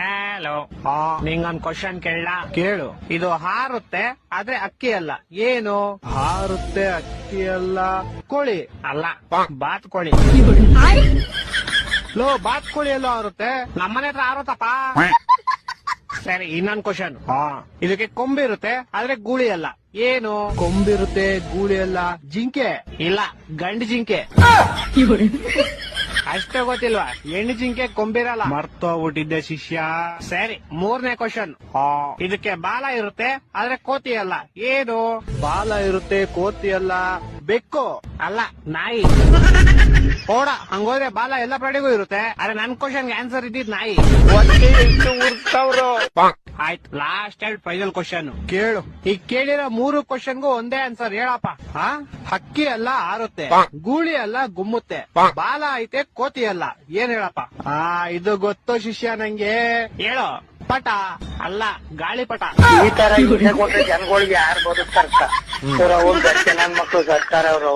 Hello, ನಿಂಗೊಂದ್ question ಕೇಳ. ಕೇಳು. ಇದು ಹಾರುತ್ತೆ ಆದ್ರೆ ಅಕ್ಕಿ ಅಲ್ಲ, ಏನು? ಹಾರುತ್ತೆ ಅಕ್ಕಿ ಅಲ್ಲ, ಕೋಳಿ ಅಲ್ಲ, ಬಾತ್ಕೋಳಿ. ಲೋ, ಬಾತ್ಕೋಳಿ ಎಲ್ಲೋ ಹಾರುತ್ತೆ, ನಮ್ಮನೆ ಹತ್ರ ಹಾರುತ್ತಪ್ಪ. ಸರಿ, ಇನ್ನೊಂದ್ ಕ್ವಶನ್. ಇದಕ್ಕೆ ಕೊಂಬಿರುತ್ತೆ ಆದ್ರೆ ಗೂಳಿ ಅಲ್ಲ, ಏನು? ಕೊಂಬಿರುತ್ತೆ ಗೂಳಿ ಅಲ್ಲ, ಜಿಂಕೆ ಇಲ್ಲ, ಗಂಡು ಜಿಂಕೆ. ಅಷ್ಟೇ ಗೊತ್ತಿಲ್ವಾ? ಹೆಣ್ಣು ಜಿಂಕೆ ಕೊಂಬಿರಲ್ಲ. ಮರ್ತೋಗ್ಬಿಟ್ಟಿದ್ದೆ ಶಿಷ್ಯ. ಸರಿ, ಮೂರನೇ ಕ್ವಶನ್. ಇದಕ್ಕೆ ಬಾಲ ಇರುತ್ತೆ ಆದ್ರೆ ಕೋತಿ ಅಲ್ಲ, ಏನು? ಬಾಲ ಇರುತ್ತೆ ಕೋತಿ ಅಲ್ಲ, ಬೆಕ್ಕು ಅಲ್ಲ, ನಾಯಿ. ಓಡ, ಹಂಗೋದ್ರೆ ಬಾಲ ಎಲ್ಲ ಪ್ರಾಣಿಗೂ ಇರುತ್ತೆ, ಆದ್ರೆ ನನ್ ಕ್ವಶನ್ಗೆ ಆನ್ಸರ್ ಇದ್ದಿದ್ ನಾಯಿ. ಆಯ್ತು, ಲಾಸ್ಟ್ ಅಂಡ್ ಫೈನಲ್ ಕ್ವಶನ್ ಕೇಳು. ಈಗ ಕೇಳಿರೋ 3 ಕ್ವಶನ್ಗೂ ಒಂದೇ ಆನ್ಸರ್ ಹೇಳಪ್ಪ. ಹಕ್ಕಿ ಅಲ್ಲ ಹಾರುತ್ತೆ, ಗೂಳಿ ಅಲ್ಲ ಗುಮ್ಮುತ್ತೆ, ಬಾಲ ಐತೆ ಕೋತಿ ಅಲ್ಲ, ಏನ್ ಹೇಳಪ್ಪ? ಇದು ಗೊತ್ತು ಶಿಷ್ಯ ನಂಗೆ. ಹೇಳು. ಪಟ ಅಲ್ಲ, ಗಾಳಿಪಟ. ಈ ತರ ಕೊಟ್ರೆ ಜನಗಳಿಗೆ ಯಾರು ಬದುಕ್ತಾರ? ನನ್ನ ಮಕ್ಕಳು ಸರ್ಕಾರ ಅವರು